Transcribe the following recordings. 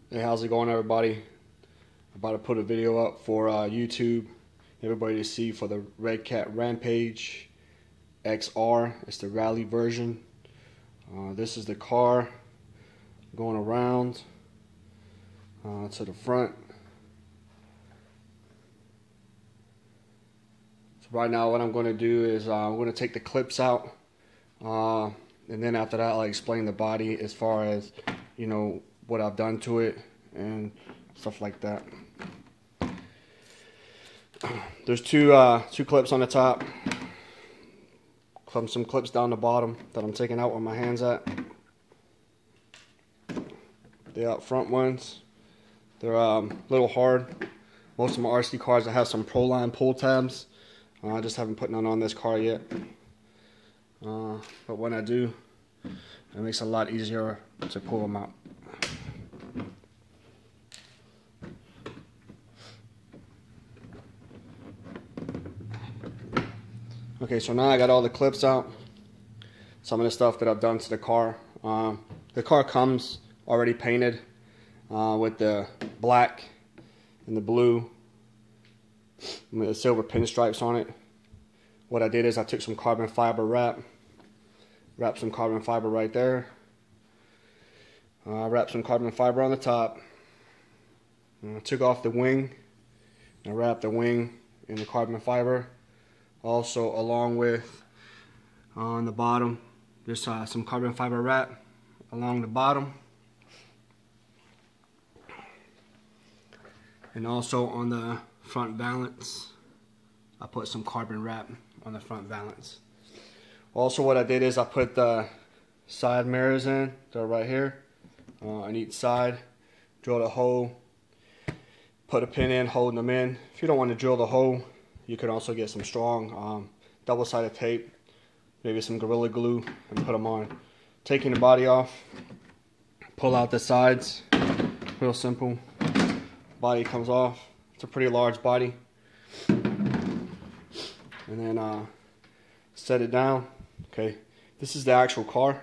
Hey, how's it going, everybody? I'm about to put a video up for YouTube, everybody to see, for the Redcat Rampage XR. It's the rally version. This is the car going around to the front. So right now what I'm going to do is I'm going to take the clips out, and then after that I'll explain the body as far as, you know, what I've done to it and stuff like that. There's two clips on the top, some clips down the bottom that I'm taking out where my hand's at. The out front ones, they're a little hard. Most of my RC cars, I have some Proline pull tabs. I just haven't put none on this car yet. But when I do, it makes it a lot easier to pull them out. Okay, so now I got all the clips out. Some of the stuff that I've done to the car. The car comes already painted with the black and the blue with the silver pinstripes on it. What I did is I took some carbon fiber wrapped some carbon fiber right there. Wrapped some carbon fiber on the top. I took off the wing and wrapped the wing in the carbon fiber. Also, along with on the bottom, there's some carbon fiber wrap along the bottom. And also on the front valance, I put some carbon wrap on the front valance. Also, what I did is I put the side mirrors in. They're right here on each side. Drilled a hole, put a pin in, holding them in. If you don't want to drill the hole, you could also get some strong double-sided tape, maybe some Gorilla Glue, and put them on. Taking the body off, pull out the sides, real simple. Body comes off. It's a pretty large body. And then set it down. Okay, this is the actual car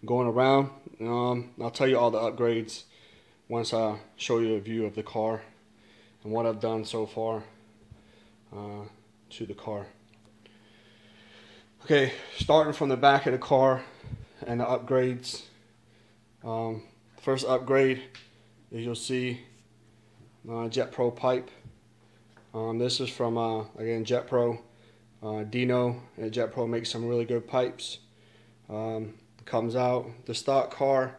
going around. I'll tell you all the upgrades once I show you a view of the car and what I've done so far to the car. Okay, starting from the back of the car and the upgrades. First upgrade is, you'll see Jetpro pipe. This is from again, Jetpro. Dino and Jetpro makes some really good pipes. Comes out. The stock car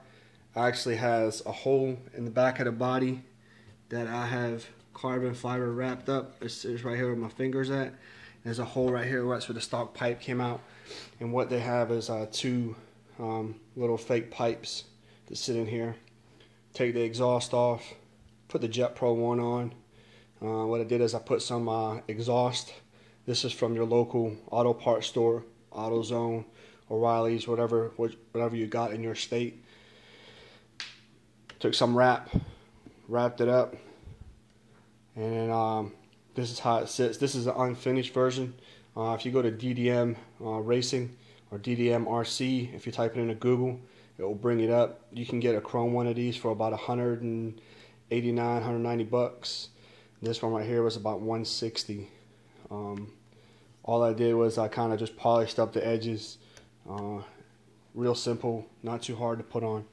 actually has a hole in the back of the body that I have carbon fiber wrapped up. It's right here where my finger's at. There's a hole right here. That's where the stock pipe came out. And what they have is two little fake pipes that sit in here. Take the exhaust off. Put the Jetpro one on. What I did is I put some exhaust. This is from your local auto parts store, AutoZone, O'Reilly's, whatever you got in your state. Took some wrapped it up. And this is how it sits. This is an unfinished version. If you go to DDM Racing or DDM RC, if you type it into Google, it will bring it up. You can get a chrome one of these for about 189, 190 bucks. This one right here was about 160. All I did was I kind of just polished up the edges. Real simple, not too hard to put on.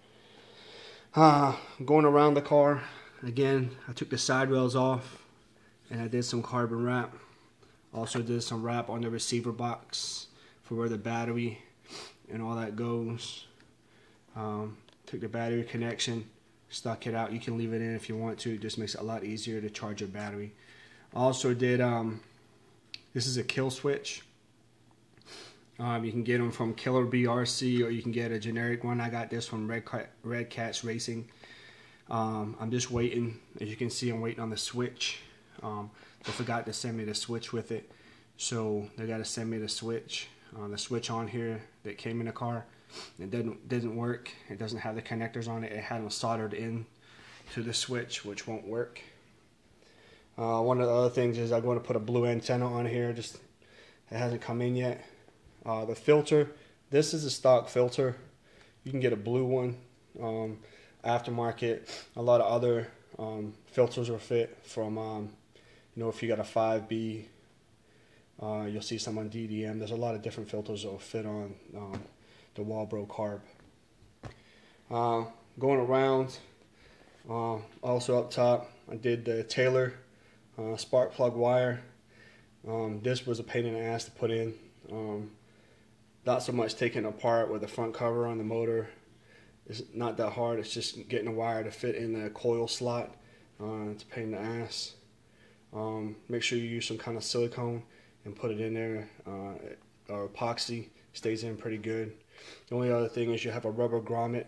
Going around the car, again, I took the side rails off and I did some carbon wrap. Also did some wrap on the receiver box for where the battery and all that goes. Took the battery connection, stuck it out. You can leave it in if you want to. It just makes it a lot easier to charge your battery. Also did, this is a kill switch. You can get them from Killer BRC, or you can get a generic one. I got this from Redcat Racing. I'm just waiting. As you can see, I'm waiting on the switch. They forgot to send me the switch with it, so they got to send me the switch. The switch on here that came in the car, it didn't work. It doesn't have the connectors on it. It had them soldered in to the switch, which won't work. One of the other things is I'm going to put a blue antenna on here. Just, it hasn't come in yet. The filter, this is a stock filter. You can get a blue one. aftermarket. A lot of other filters will fit from, you know, if you got a 5B, you'll see some on DDM. There's a lot of different filters that will fit on the Walbro carb. Going around, also up top, I did the Taylor spark plug wire. This was a pain in the ass to put in. Not so much taking it apart with the front cover on the motor. It's not that hard. It's just getting the wire to fit in the coil slot. It's a pain in the ass. Make sure you use some kind of silicone and put it in there, or epoxy. Stays in pretty good. The only other thing is you have a rubber grommet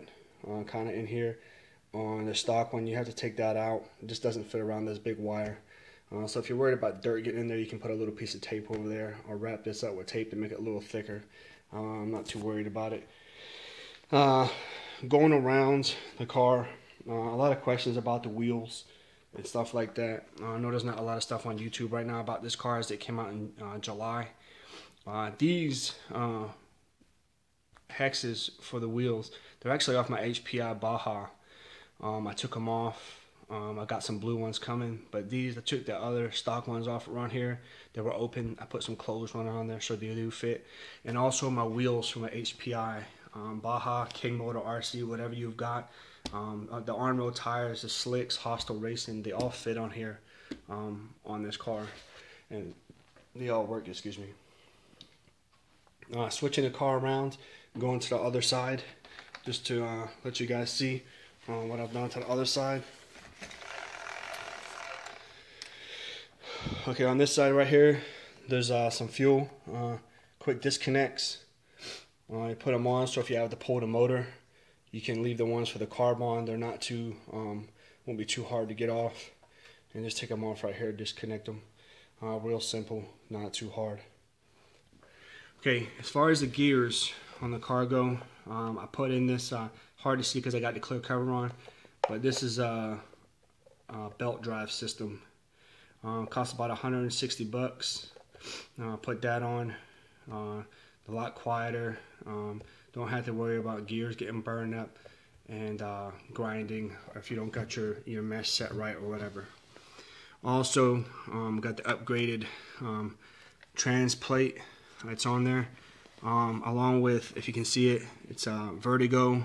kind of in here. On the stock one, you have to take that out. It just doesn't fit around this big wire. So if you're worried about dirt getting in there, you can put a little piece of tape over there, or wrap this up with tape to make it a little thicker. I'm not too worried about it. Going around the car, a lot of questions about the wheels and stuff like that. I know there's not a lot of stuff on YouTube right now about this car, as it came out in July. These hexes for the wheels, they're actually off my HPI Baja. I took them off. I got some blue ones coming, but these, I took the other stock ones off around here. They were open. I put some closed ones on there so they do fit. And also my wheels from an HPI Baja, King Motor RC, whatever you've got. The on-road tires, the slicks, Hostile Racing, they all fit on here on this car. And they all work, excuse me. Switching the car around, going to the other side, just to let you guys see what I've done to the other side. Okay, on this side right here, there's some fuel, quick disconnects. You put them on, so if you have to pull the motor, you can leave the ones for the carb on. They're not too, won't be too hard to get off. And just take them off right here, disconnect them. Real simple, not too hard. Okay, as far as the gears on the car go, I put in this, hard to see because I got the clear cover on, but this is a belt drive system. Costs about 160 bucks. Put that on. A lot quieter. Don't have to worry about gears getting burned up and grinding, or if you don't got your mesh set right or whatever. Also, got the upgraded trans plate that's on there, along with, if you can see it, it's a Vertigo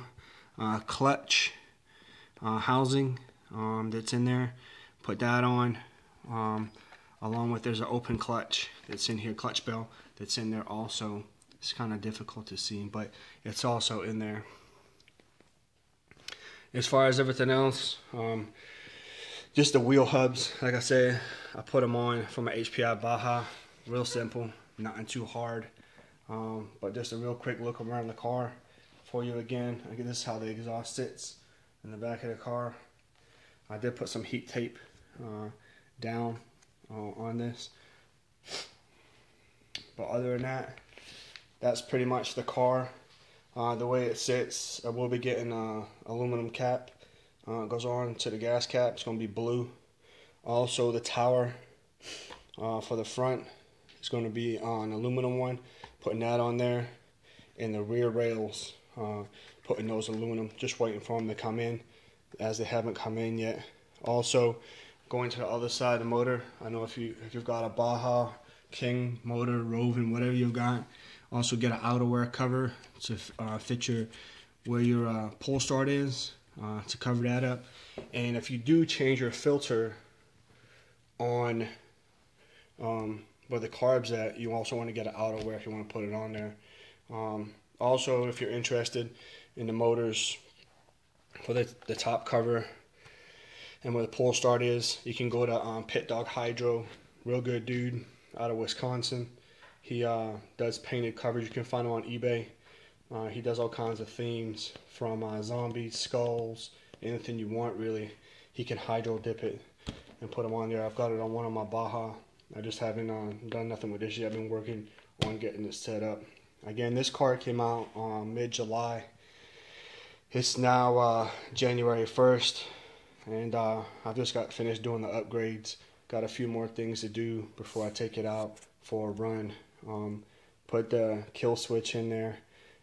clutch housing that's in there. Put that on. Along with, there's an open clutch that's in here, clutch bell that's in there also. It's kind of difficult to see, but it's also in there. As far as everything else, just the wheel hubs, like I said, I put them on from an HPI Baja. Real simple, nothing too hard, but just a real quick look around the car for you again. This is how the exhaust sits in the back of the car. I did put some heat tape down on this, but other than that, that's pretty much the car. The way it sits, I will be getting an aluminum cap. It goes on to the gas cap. It's going to be blue. Also, the tower for the front is going to be an aluminum one. Putting that on there. And the rear rails, putting those aluminum. Just waiting for them to come in, as they haven't come in yet. Also, going to the other side of the motor, I know if you've got a Baja, King motor, Roving, whatever you've got, also get an outerwear cover to fit where your pull start is, to cover that up. And if you do change your filter on where the carb's at, you also want to get an outerwear if you want to put it on there. Also, if you're interested in the motors for the top cover and where the pull start is, you can go to Pit Dog Hydro. Real good dude out of Wisconsin. He does painted covers. You can find him on eBay. He does all kinds of themes, from zombies, skulls, anything you want really. He can hydro dip it and put them on there. I've got it on one of my Baja. I just haven't done nothing with this yet. I've been working on getting it set up. Again, this car came out mid-July. It's now January 1st, and I've just got finished doing the upgrades. Got a few more things to do before I take it out for a run. Put the kill switch in there,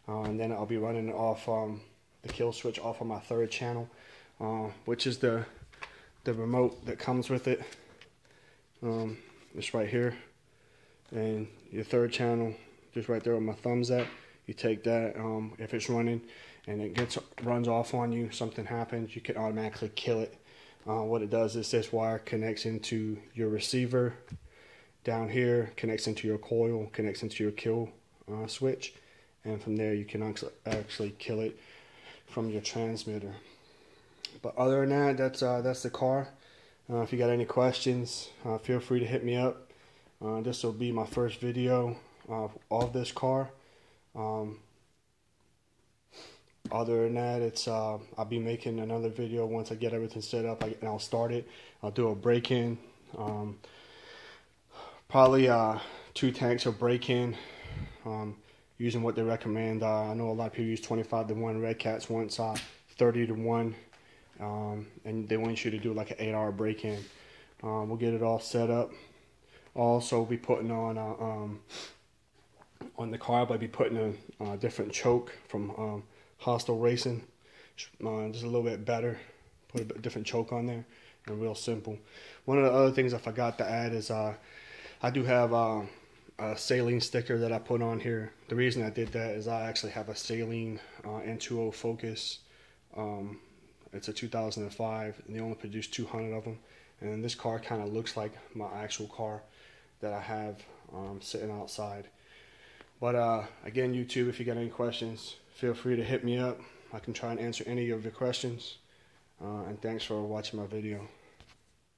and then I'll be running it off the kill switch off of my third channel. which is the remote that comes with it. It's right here, and your third channel just right there where my thumb's at. You take that, if it's running and it runs off on you, something happens, you can automatically kill it. What it does is this wire connects into your receiver down here, connects into your coil, connects into your kill switch, and from there you can actually kill it from your transmitter. But other than that, that's the car. If you got any questions, feel free to hit me up. This will be my first video of this car. Other than that, I'll be making another video once I get everything set up, and I'll start it. I'll do a break-in, probably 2 tanks of break-in, using what they recommend. I know a lot of people use 25-to-1. Redcats wants 30-to-1, and they want you to do like an 8-hour break-in. We'll get it all set up. Also, we'll be putting on the carb, I'll be putting a different choke from Hostile Racing, just a little bit better. Put a different choke on there, and real simple. One of the other things I forgot to add is I do have a saline sticker that I put on here. The reason I did that is I actually have a saline N20 Focus. It's a 2005, and they only produce 200 of them. And this car kind of looks like my actual car that I have sitting outside. But again, YouTube, if you got any questions, feel free to hit me up. I can try and answer any of your questions. And thanks for watching my video.